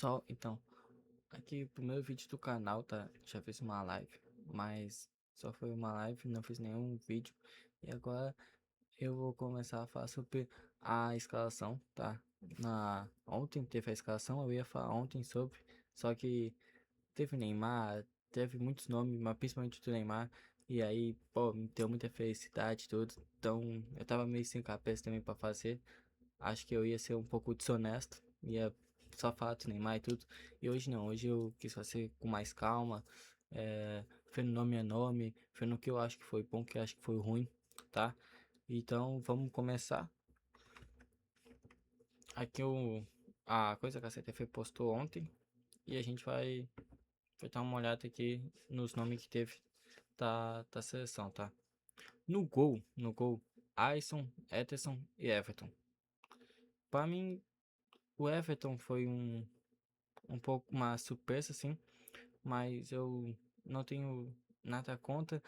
Pessoal, então, aqui o primeiro vídeo do canal, tá? Já fiz uma live, mas só foi uma live, não fiz nenhum vídeo. E agora eu vou começar a falar sobre a escalação, tá? Ontem teve a escalação, eu ia falar ontem sobre, só que teve Neymar, teve muitos nomes, mas principalmente do Neymar. E aí, pô, me deu muita felicidade e tudo. Então, eu tava meio sem cabeça também pra fazer. Acho que eu ia ser um pouco desonesto, ia só falar do Neymar e tudo. E hoje não, hoje eu quis fazer com mais calma, vendo nome a nome, vendo o que eu acho que foi bom, o que eu acho que foi ruim, tá? Então vamos começar. Aqui a coisa que a CTF postou ontem e a gente vai dar uma olhada aqui nos nomes que teve da seleção, tá? No gol, Alisson, Ederson e Everton. Para mim, o Everton foi um pouco uma surpresa, assim, mas eu não tenho nada contra.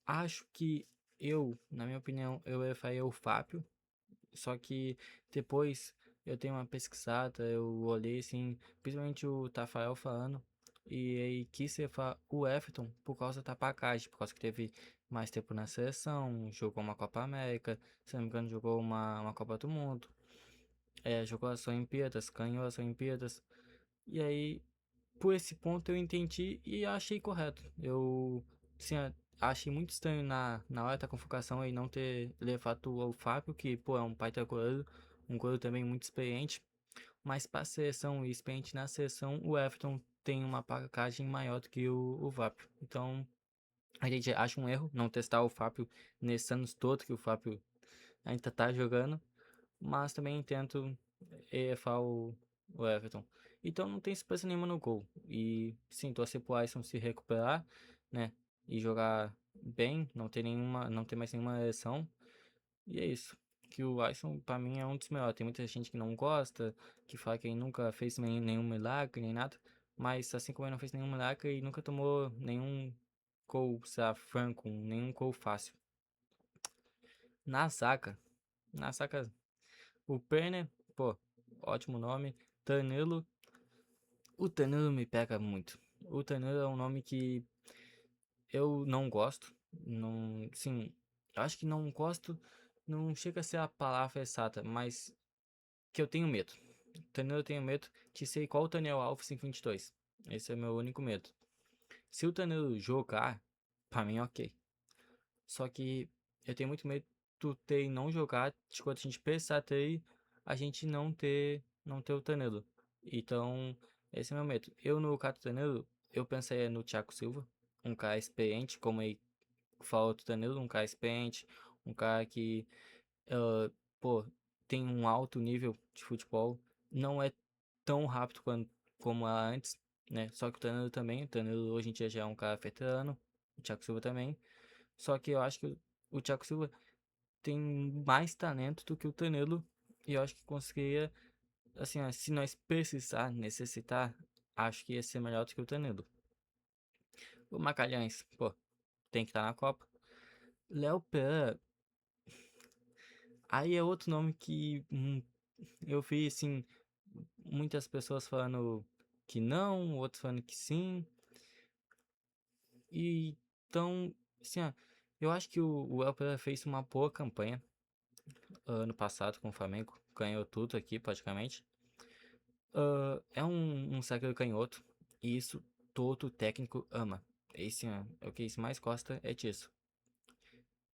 Acho que na minha opinião, eu faria o Fábio, só que depois eu tenho uma pesquisada, eu olhei assim, principalmente o Tafarel falando, e aí quis levar o Everton por causa da bagagem, por causa que teve mais tempo na seleção, jogou uma Copa América, se não me engano, jogou uma Copa do Mundo, jogou as Olimpíadas, ganhou as Olimpíadas, e aí por esse ponto eu entendi e achei correto. Eu assim, achei muito estranho na hora da convocação e não ter levado o Fábio, que pô, é um baita goleiro, um goleiro também muito experiente, mas para a seleção e experiente na seleção, o Everton tem uma bagagem maior do que o Fábio. Então, a gente acha um erro não testar o Fábio nesses anos todos que o Fábio ainda tá jogando, mas também tento EFA o Everton. Então não tem surpresa nenhuma no gol. E sim, torcer pro Alisson se recuperar, né? E jogar bem, não ter mais nenhuma lesão. E é isso. Que o Alisson, pra mim, é um dos melhores. Tem muita gente que não gosta, que fala que ele nunca fez nenhum milagre, nem nada. Mas assim como ele não fez nenhum milagre, ele nunca tomou nenhum gol, sei lá, franco, nenhum gol fácil. Na zaga, na zaga, o Perner, pô, ótimo nome. Danilo, o Danilo me pega muito. O Danilo é um nome que eu não gosto. Não, sim, eu acho que não gosto, não chega a ser a palavra exata, mas que eu tenho medo. Danilo eu tenho medo de ser igual o Daniel Alves em 22. Esse é o meu único medo. Se o Danilo jogar, pra mim ok. Só que eu tenho muito medo do Tei não jogar, de quando a gente pensar Tei, a gente não ter o Danilo. Então, esse é meu medo. Eu no caso do Danilo, eu pensei no Thiago Silva, um cara experiente, como ele falou do Danilo, um cara experiente, um cara que, pô, tem um alto nível de futebol, não é tão rápido como era antes, né? Só que o Danilo hoje em dia já é um cara veterano, o Thiago Silva também. Só que eu acho que o Thiago Silva tem mais talento do que o Danilo. E eu acho que conseguiria, assim, se nós necessitar, acho que ia ser melhor do que o Danilo. O Magalhães, pô, tem que estar na Copa. Léo Pereira, aí é outro nome que eu vi, assim, muitas pessoas falando que não, outros falando que sim. E então, assim, eu acho que o Léo Pereira fez uma boa campanha ano passado com o Flamengo, ganhou tudo aqui praticamente. É um zagueiro canhoto, e isso todo técnico ama. Esse é o que eles mais gosta é disso.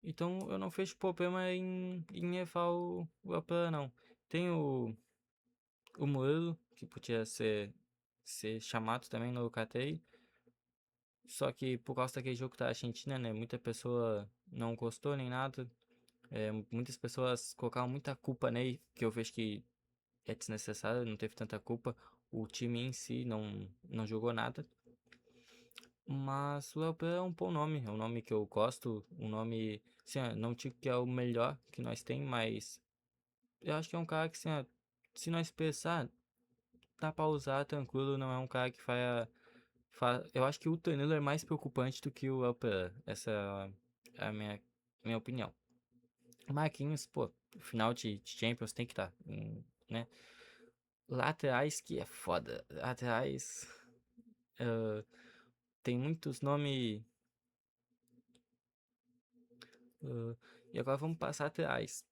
Então eu não vejo problema em levar o Apela, não. Tem o Murilo, que podia ser chamado também no KTI. Só que por causa daquele jogo da Argentina, né? Muita pessoa não gostou nem nada. Muitas pessoas colocaram muita culpa nele, que eu vejo que é desnecessário, não teve tanta culpa. O time em si não jogou nada. Mas o Léo Pereira é um bom nome, é um nome que eu gosto, um nome, assim, não digo que é o melhor que nós tem, mas eu acho que é um cara que, assim, se nós pensar, dá pra usar tranquilo, não é um cara que eu acho que o Danilo é mais preocupante do que o Léo Pereira, essa é a minha opinião. O Marquinhos, pô, final de Champions tem que estar, né? Laterais que é foda. Laterais. ah, Tem muitos nomes. E agora vamos passar laterais,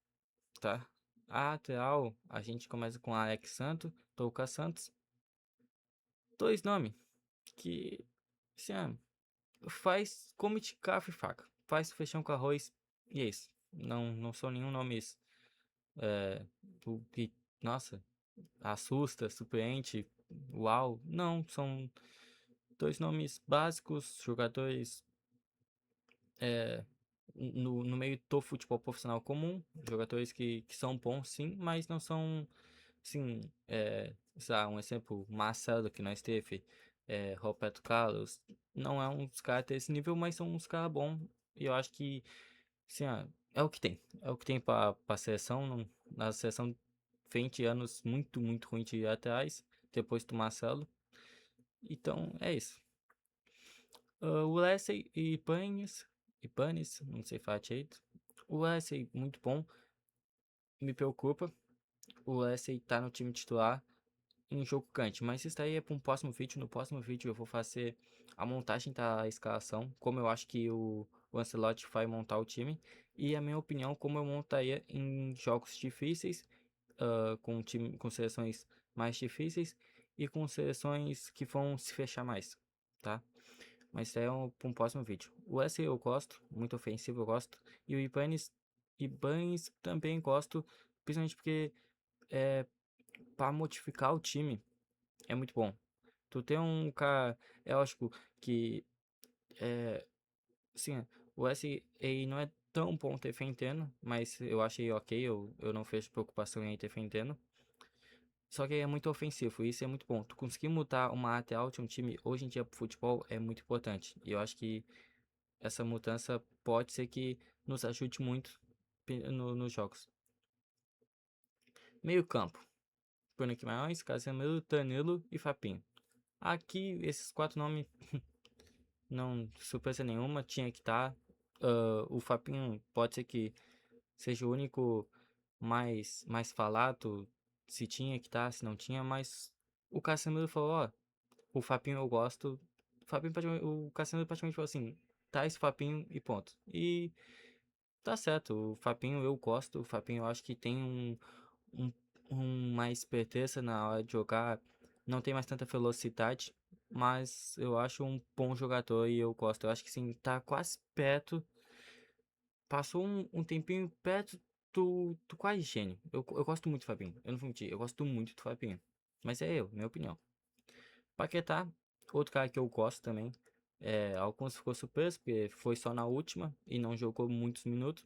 tá? A lateral, a gente começa com Alex Santos, Touca Santos. Dois nomes que, assim, faz come de garfo e faca. Faz feijão com arroz e é isso. Não são nenhum nomes que, nossa, assusta, surpreende, uau. Não, são dois nomes básicos, jogadores no meio do futebol profissional comum, jogadores que são bons sim, mas não são, sim, sei lá, um exemplo, Marcelo que nós teve, Roberto Carlos, não é uns caras desse nível, mas são uns caras bons, e eu acho que, sim, é o que tem pra seleção, na seleção 20 anos muito ruim de ir atrás, depois do Marcelo, então é isso. O Wesley e Panis, não sei falar direito. O Wesley, muito bom, me preocupa. O Wesley tá no time titular em jogo quente, mas isso aí é para um próximo vídeo. No próximo vídeo eu vou fazer a montagem da escalação, como eu acho que o Ancelotti vai montar o time, e a minha opinião, como eu montaria em jogos difíceis, com time, com seleções mais difíceis e com seleções que vão se fechar mais, tá? Mas isso é pra um próximo vídeo. O Wesley eu gosto, muito ofensivo eu gosto. E o Ibanez também gosto, principalmente porque é, para modificar o time é muito bom. Tu tem um cara, é lógico que é, sim, o Wesley ele não é tão bom defendendo, mas eu achei ok, eu não vejo preocupação em ele defendendo. Só que ele é muito ofensivo, e isso é muito bom. Tu conseguir mudar uma lateral de um time hoje em dia pro futebol é muito importante. E eu acho que essa mudança pode ser que nos ajude muito nos jogos. Meio campo. Bruno Guimarães, Casemiro, Danilo e Fabinho. Aqui, esses quatro nomes, não surpresa nenhuma, tinha que estar. O Fabinho pode ser que seja o único mais falado, se tinha que estar, se não tinha, mas o Casemiro falou, ó, o Fabinho eu gosto. O Casemiro praticamente falou assim, tá esse Fabinho e ponto. E tá certo, o Fabinho eu gosto, o Fabinho eu acho que tem um, mais esperteza na hora de jogar, não tem mais tanta velocidade, mas eu acho um bom jogador e eu gosto. Eu acho que sim, tá quase perto, passou um tempinho perto do quase gênio. Eu gosto muito do Fabinho, eu não vou mentir, eu gosto muito do Fabinho, mas é minha opinião. Paquetá, outro cara que eu gosto também. Alguns ficou surpreso, porque foi só na última e não jogou muitos minutos.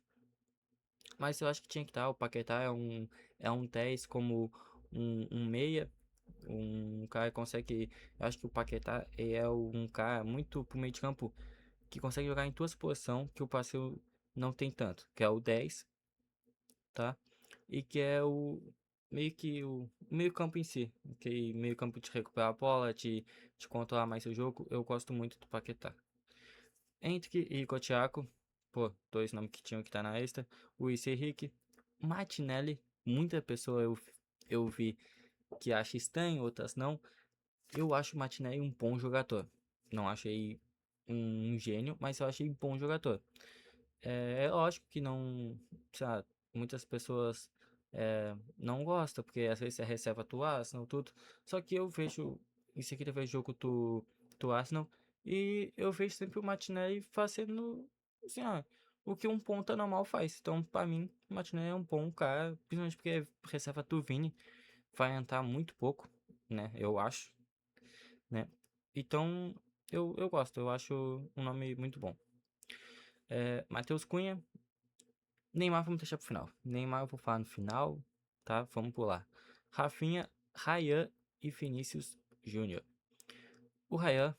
Mas eu acho que tinha que estar. O Paquetá é um 10 como um meia. Um cara que consegue. Eu acho que o Paquetá é um cara muito pro meio de campo que consegue jogar em duas posições que o parceiro não tem tanto. Que é o 10, tá? E que é meio que o meio campo em si. Que meio campo de recuperar a bola, de controlar mais o jogo. Eu gosto muito do Paquetá. Henrique e Thiago, pô, dois nomes que tinham que estar na lista. Luiz Henrique, Martinelli, muita pessoa eu vi que acha estranho, outras não. Eu acho o Martinelli um bom jogador. Não achei um gênio, mas eu achei um bom jogador. É lógico que não, sabe, muitas pessoas não gostam, porque às vezes é reserva do Arsenal, tudo. Só que eu vejo, isso aqui eu vejo jogo do Arsenal, e eu vejo sempre o Martinelli fazendo, assim, o que um ponta normal faz. Então, pra mim, o Martinelli é um bom cara, principalmente porque é reserva do Vini, vai entrar muito pouco, né, eu acho, né. Então, eu gosto, eu acho um nome muito bom. Matheus Cunha, Neymar vamos deixar pro final. Neymar eu vou falar no final, tá? Vamos pular. Rafinha, Ryan e Vinícius Júnior. O Ryan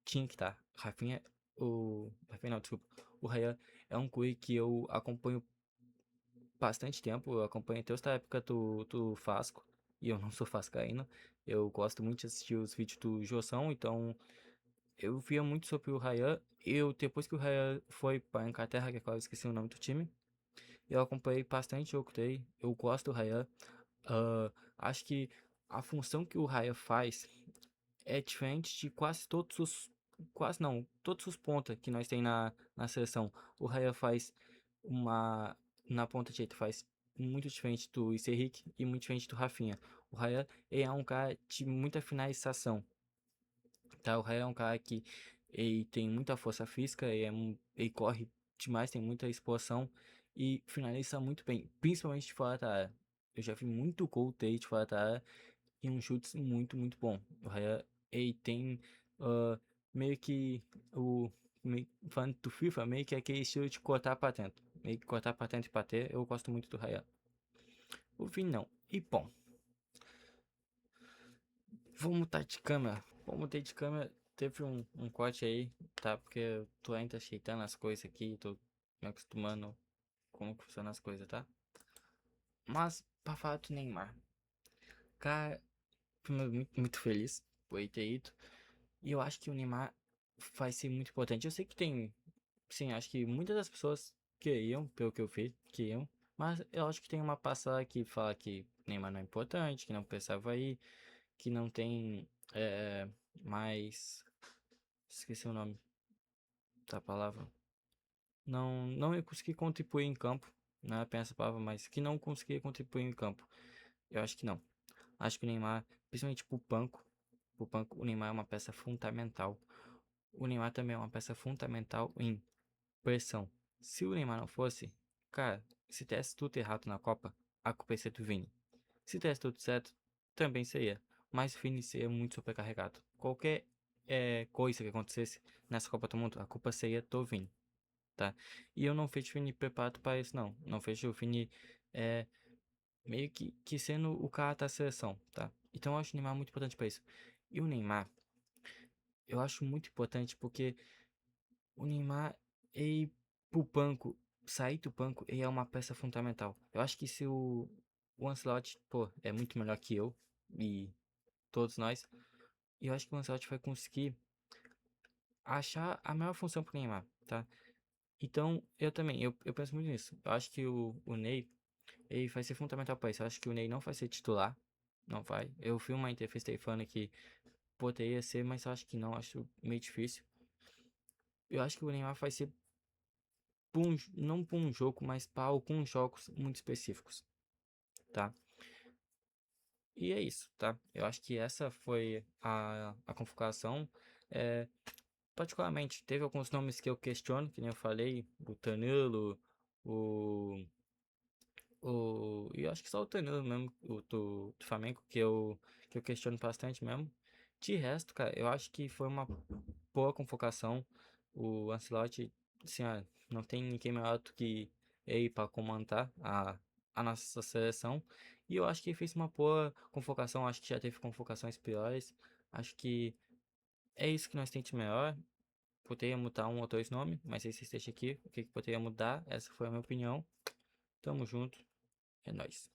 tinha que estar. Rafinha não, desculpa. O Ryan é um guri que eu acompanho bastante tempo. Eu acompanho desde a época do Fasco. E eu não sou vascaíno. Eu gosto muito de assistir os vídeos do Joção, então eu via muito sobre o Ryan. Depois que o Ryan foi para Inglaterra, que agora eu esqueci o nome do time, eu acompanhei bastante jogo dele. Eu gosto do Ryan. Acho que a função que o Raya faz é diferente de quase todos os. Quase não, todos os pontas que nós tem na seleção. O Raya faz uma. Na ponta direita faz muito diferente do Luiz Henrique e muito diferente do Rafinha. O Raya é um cara de muita finalização. Tá? O Raya é um cara que ele tem muita força física, ele corre demais, tem muita explosão e finaliza muito bem, principalmente de fora da área. Eu já vi muito gol dele de fora da área e um chute muito, muito bom. O Raya, ele tem ah, meio que o falando do FIFA, meio que aquele estilo de cortar pra dentro. Meio que cortar pra dentro e bater, eu gosto muito do Raya. O Vini não. E bom, vou mudar de câmera. Vou mudar de câmera. Teve um corte aí, tá? Porque eu tô ainda ajeitando as coisas aqui. Tô me acostumando como que funcionam as coisas, tá? Mas, pra falar do Neymar. Cara, primeiro, muito feliz por ele ter ido. E eu acho que o Neymar vai ser muito importante. Eu sei que tem. Sim, acho que muitas das pessoas queriam, pelo que eu vi, queriam. Mas eu acho que tem uma passada que fala que Neymar não é importante, que não precisava ir, que não tem mais. Esqueci o nome da palavra. Não ia conseguir contribuir em campo. Não é apenas a palavra, mas que não conseguia contribuir em campo. Eu acho que não. Acho que o Neymar, principalmente pro banco, o Neymar é uma peça fundamental. O Neymar também é uma peça fundamental em pressão. Se o Neymar não fosse, cara, se tivesse tudo errado na Copa, a culpa ia ser do Vini. Se tivesse tudo certo, também seria. Mas o Vini seria muito sobrecarregado. Qualquer coisa que acontecesse nessa Copa do Mundo, a culpa seria do Vini, tá? E eu não vejo o Vini preparado para isso, não. Não vejo o Vini meio que sendo o cara da seleção, tá? Então eu acho o Neymar muito importante para isso. E o Neymar, eu acho muito importante porque o Neymar, ele pro banco, sair do banco, ele é uma peça fundamental. Eu acho que se o Ancelotti, pô, é muito melhor que eu e todos nós, e eu acho que o Ancelotti vai conseguir achar a melhor função pro Neymar, tá? Então, eu também, eu penso muito nisso. Eu acho que o Ney, ele vai ser fundamental para isso. Eu acho que o Ney não vai ser titular, não vai. Eu vi uma entrevista dele falando que poderia ser, mas eu acho que não, acho meio difícil. Eu acho que o Neymar vai ser não para um jogo, mas para alguns jogos muito específicos, tá? E é isso, tá? Eu acho que essa foi a convocação. É, particularmente, teve alguns nomes que eu questiono, que nem eu falei, o Danilo, o e eu acho que só o Danilo mesmo, o do Flamengo, que eu questiono bastante mesmo. De resto, cara, eu acho que foi uma boa convocação. O Ancelotti, assim, não tem ninguém melhor do que ele para comandar a nossa seleção. E eu acho que ele fez uma boa convocação. Acho que já teve convocações piores. Acho que é isso que nós temos de melhor. Poderia mudar um ou dois nomes, mas esse esteja aqui. O que poderia mudar? Essa foi a minha opinião. Tamo junto. É nóis.